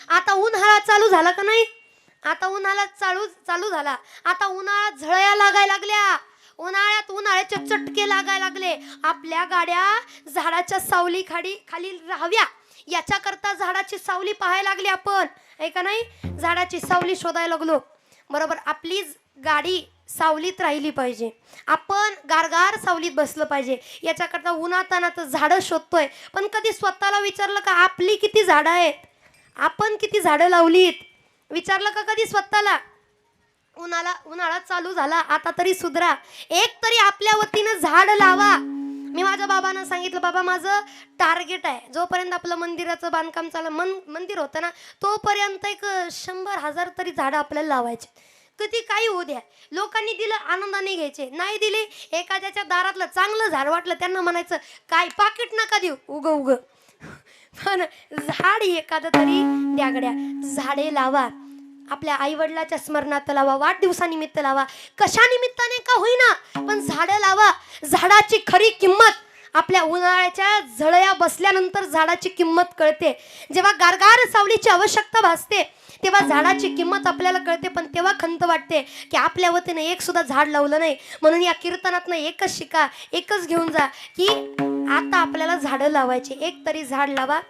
आता उन्हाळा चालू झाला का नाही? आता उन्हाळा चालू झाला. आता उन्हाळ्यात झळया लागायला लागल्या. उन्हाळ्यात उन्हाळ्याचे चटके लागायला लागले. आपल्या गाड्या झाडाच्या सावली खाली राहाव्या याच्याकरता झाडाची सावली पाहायला लागली आपण, आहे का नाही? झाडाची सावली शोधायला लागलो. बरोबर, आपली गाडी सावलीत राहिली पाहिजे, आपण गारगार सावलीत बसलं पाहिजे. याच्याकरता उन्हातानात झाडं शोधतोय. पण कधी स्वतःला विचारलं का आपली किती झाडं आहेत, आपण किती झाडं लावलीत? विचारलं का कधी स्वतःला? उन्हाळा चालू झाला, आता तरी सुधरा, एक तरी आपल्या वतीनं झाड लावा. मी माझ्या बाबांना सांगितलं, बाबा माझं टार्गेट आहे, जोपर्यंत आपलं मंदिराचं बांधकाम मंदिर होतं ना, तोपर्यंत एक 100,000 तरी झाडं आपल्याला लावायचे. किती काही होऊ द्या, लोकांनी दिलं आनंदाने घ्यायचे, नाही दिले एखाद्याच्या दारातलं चांगलं झाड वाटलं त्यांना म्हणायचं काय पाकिट नका देऊ, उग पण झाड एखादं तरी द्यागड्या. झाडे लावा, आपल्या आईवडिलाच्या स्मरणात लावा, वाढदिवसानिमित्त लावा, कशा निमित्ताने का होईना पण झाडं लावा. झाडाची खरी किंमत आपल्या उन्हाळ्याच्या झळया बसल्यानंतर झाडाची किंमत कळते. जेव्हा गारगार सावलीची आवश्यकता भासते तेव्हा झाडाची किंमत आपल्याला कळते. पण तेव्हा खंत वाटते की आपल्या वतीने एक सुद्धा झाड लावलं नाही. म्हणून या कीर्तनातनं एकच शिका, एकच घेऊन जा की आता आपल्याला झाडं लावायची, एक तरी झाड लावा.